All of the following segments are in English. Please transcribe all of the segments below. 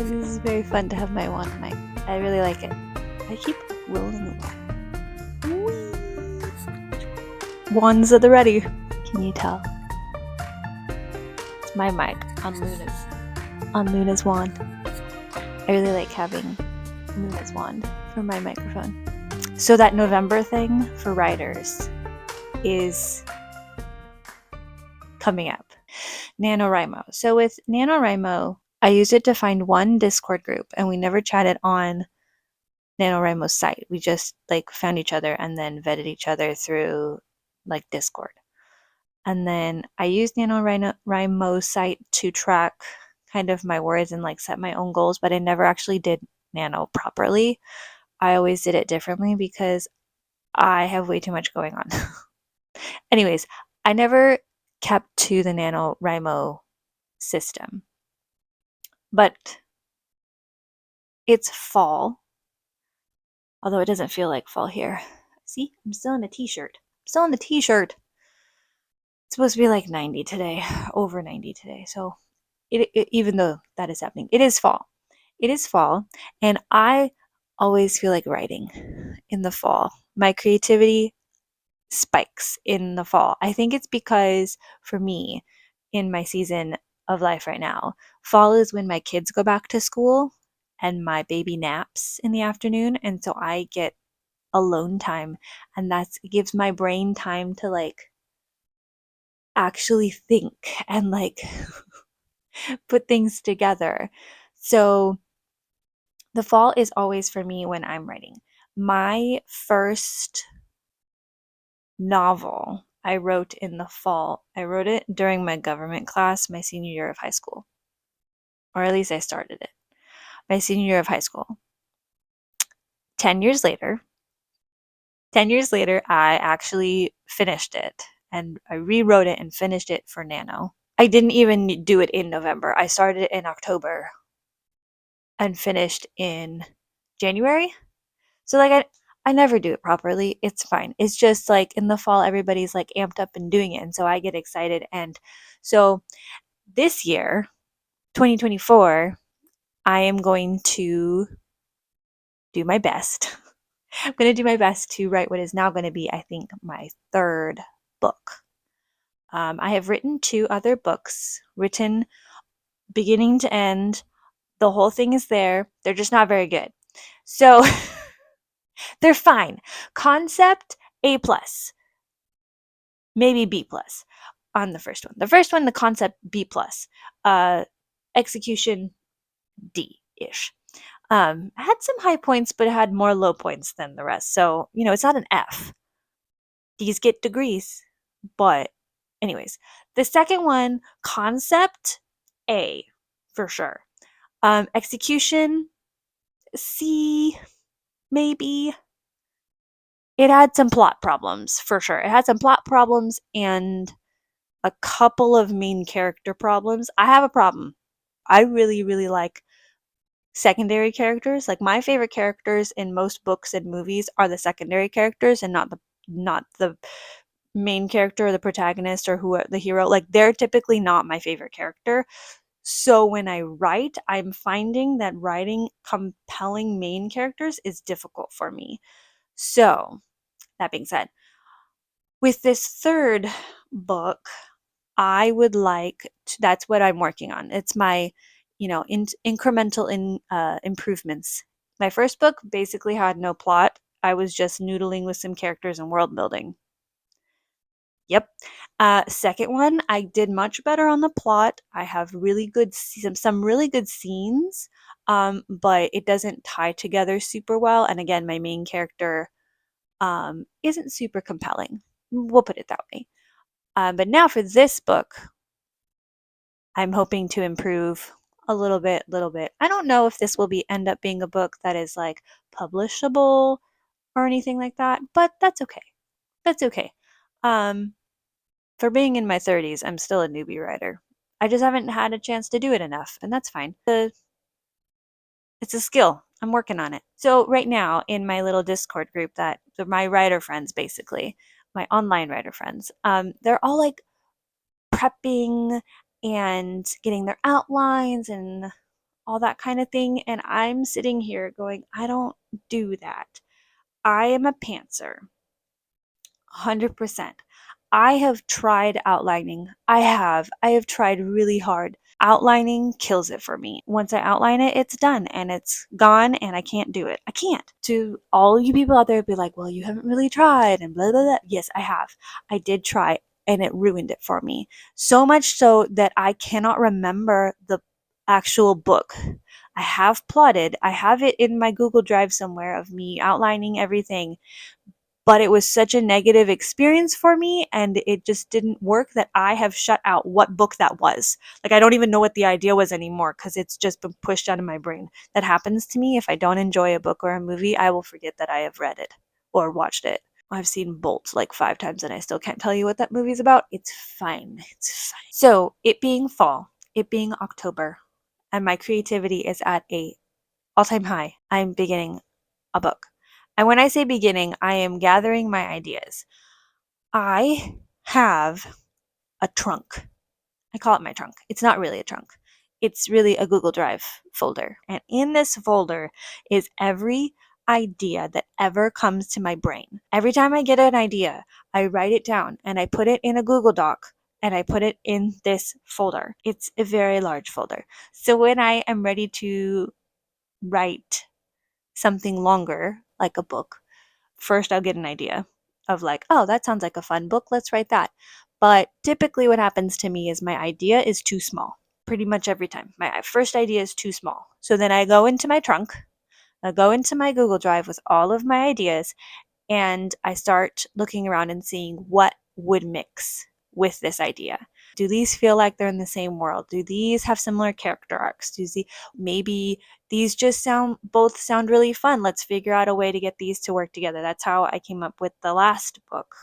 because this is very fun to have my wand mic. I really like it. I keep rolling away. Wands at the ready. Can you tell? It's my mic on Luna's wand. I really like having Luna's wand for my microphone. So that November thing for writers is coming up. NaNoWriMo. So with NaNoWriMo, I used it to find one Discord group, and we never chatted on NaNoWriMo's site. We just found each other and then vetted each other through Discord. And then I used NaNoWriMo's site to track kind of my words and set my own goals, but I never actually did Nano properly. I always did it differently because I have way too much going on. Anyways, I never kept to the NaNoWriMo system. But it's fall, although it doesn't feel like fall here. See, I'm still in a t-shirt. It's supposed to be 90 today, over 90 today. So even though that is happening, it is fall. It is fall, and I always feel like writing in the fall. My creativity spikes in the fall. I think it's because for me, in my season of life right now, fall is when my kids go back to school and my baby naps in the afternoon, and so I get alone time, and it gives my brain time to actually think and put things together. So the fall is always for me when I'm writing. My first novel I wrote in the fall. I wrote it during my government class, my senior year of high school. Or at least I started it. My senior year of high school. 10 years later, I actually finished it, and I rewrote it and finished it for Nano. I didn't even do it in November. I started it in October and finished in January. So I never do it properly. It's fine. It's just in the fall, everybody's amped up and doing it, and so I get excited. And so this year, 2024, I am going to do my best. I'm going to do my best to write what is now going to be, I think, my third book. I have written 2 other books, written beginning to end. The whole thing is there. They're just not very good. So they're fine. Concept A+, maybe B+ on the first one. The first one, the concept B+, execution D-ish. Had some high points, but it had more low points than the rest. So, it's not an F. These get degrees. But anyways, the second one, concept A, for sure. Execution C, maybe. It had some plot problems, for sure. It had some plot problems and a couple of main character problems. I have a problem. I really, really like secondary characters. My favorite characters in most books and movies are the secondary characters and not the main character or the protagonist or who the hero. They're typically not my favorite character. So when I write, I'm finding that writing compelling main characters is difficult for me. So that being said, with this third book, I would that's what I'm working on. It's my incremental improvements. My first book basically had no plot. I was just noodling with some characters and world building. Yep. Second one, I did much better on the plot. I have some really good scenes, but it doesn't tie together super well. And again, my main character isn't super compelling. We'll put it that way. But now for this book, I'm hoping to improve a little bit. I don't know if this will end up being a book that is publishable or anything like that, but that's okay. That's okay. For being in my 30s, I'm still a newbie writer. I just haven't had a chance to do it enough, and that's fine. It's a skill. I'm working on it. So right now in my little Discord group my writer friends, basically, my online writer friends, they're all prepping and getting their outlines and all that kind of thing. And I'm sitting here going, I don't do that. I am a pantser. 100%. I have tried outlining. I have tried really hard. Outlining kills it for me. Once I outline it, it's done and it's gone and I can't do it. I can't. To all you people out there be like, well, you haven't really tried and blah, blah, blah. Yes, I have. I did try and it ruined it for me. So much so that I cannot remember the actual book. I have plotted, I have it in my Google Drive somewhere of me outlining everything, but it was such a negative experience for me and it just didn't work that I have shut out what book that was. Like, I don't even know what the idea was anymore because it's just been pushed out of my brain. That happens to me. If I don't enjoy a book or a movie, I will forget that I have read it or watched it. I've seen Bolt like 5 times and I still can't tell you what that movie's about. It's fine. It's fine. So, it being fall, it being October, and my creativity is at a all-time high, I'm beginning a book. And when I say beginning, I am gathering my ideas. I have a trunk. I call it my trunk. It's not really a trunk. It's really a Google Drive folder. And in this folder is every idea that ever comes to my brain. Every time I get an idea, I write it down and I put it in a Google Doc and I put it in this folder. It's a very large folder. So when I am ready to write something longer, like a book, first I'll get an idea of like, oh, that sounds like a fun book. Let's write that. But typically what happens to me is my idea is too small. Pretty much every time. My first idea is too small. So then I go into my trunk, I go into my Google Drive with all of my ideas, and I start looking around and seeing what would mix with this idea. Do these feel like they're in the same world? Do these have similar character arcs? Maybe these just both sound really fun. Let's figure out a way to get these to work together. That's how I came up with the last book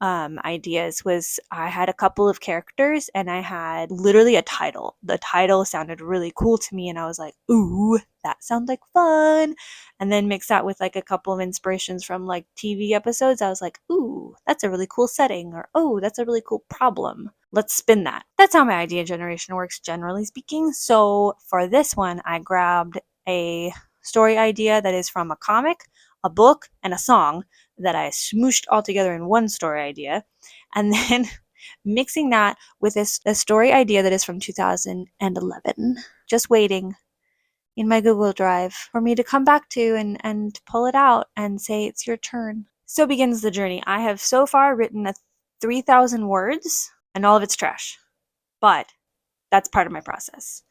ideas. Was I had a couple of characters and I had literally a title. The title sounded really cool to me and I was like, ooh, that sounds like fun. And then mix that with like a couple of inspirations from like TV episodes. I was like, ooh, that's a really cool setting, or oh, that's a really cool problem. Let's spin that. That's how my idea generation works, generally speaking. So for this one, I grabbed a story idea that is from a comic, a book, and a song that I smooshed all together in one story idea, and then mixing that with a story idea that is from 2011, just waiting in my Google Drive for me to come back to and pull it out and say, it's your turn. So begins the journey. I have so far written 3,000 words, and all of it's trash, but that's part of my process.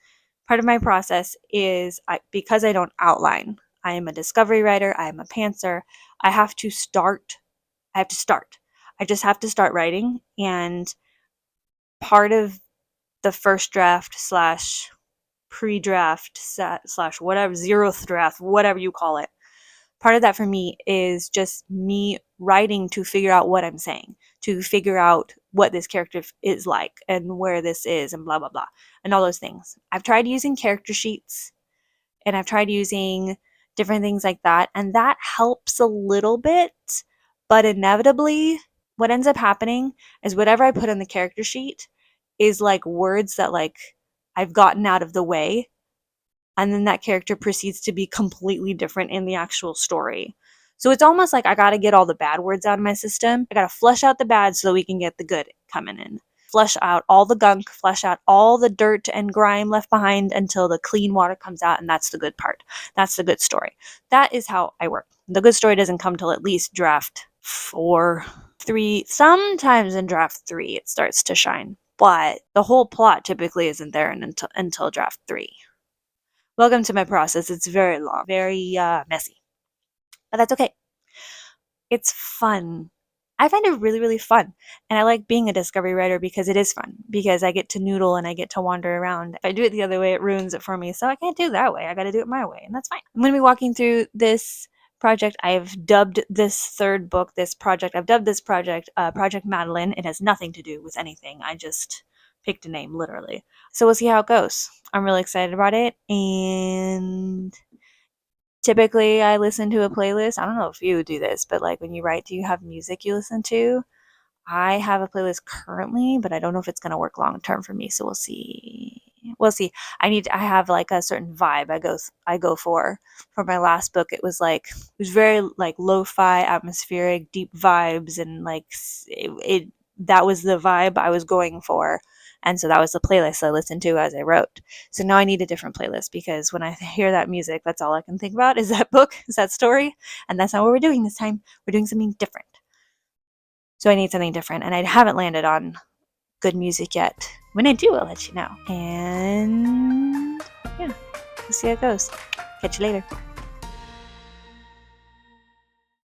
Part of my process is because I don't outline. I am a discovery writer. I am a pantser. I have to start. I just have to start writing. And part of the first draft slash pre-draft slash whatever, zeroth draft, whatever you call it, part of that for me is just me writing to figure out what I'm saying, to figure out what this character is like and where this is and blah, blah, blah, and all those things. I've tried using character sheets and I've tried using different things like that, and that helps a little bit, but inevitably what ends up happening is whatever I put in the character sheet is like words that like I've gotten out of the way, and then that character proceeds to be completely different in the actual story. So it's almost like I got to get all the bad words out of my system. I got to flush out the bad so that we can get the good coming in. Flush out all the gunk, flush out all the dirt and grime left behind until the clean water comes out, and that's the good part. That's the good story. That is how I work. The good story doesn't come till at least draft 4, 3, sometimes in draft 3 it starts to shine. But the whole plot typically isn't there until draft 3. Welcome to my process. It's very long, very messy, but that's okay. It's fun. I find it really, really fun. And I like being a discovery writer because it is fun, because I get to noodle and I get to wander around. If I do it the other way, it ruins it for me. So I can't do it that way. I got to do it my way, and that's fine. I'm going to be walking through this project. I've dubbed this third book, Project Madeline. It has nothing to do with anything. I just picked a name, literally. So we'll see how it goes. I'm really excited about it. And typically I listen to a playlist. I don't know if you do this, but like when you write, do you have music you listen to? I have a playlist currently, but I don't know if it's going to work long term for me. So we'll see. we'll see. I have like a certain vibe I go for my last book. It was very like lo-fi, atmospheric, deep vibes, and like it that was the vibe I was going for. And so that was the playlist I listened to as I wrote. So now I need a different playlist, because when I hear that music, that's all I can think about is that book, is that story. And that's not what we're doing this time. We're doing something different. So I need something different. And I haven't landed on good music yet. When I do, I'll let you know. And yeah, we'll see how it goes. Catch you later.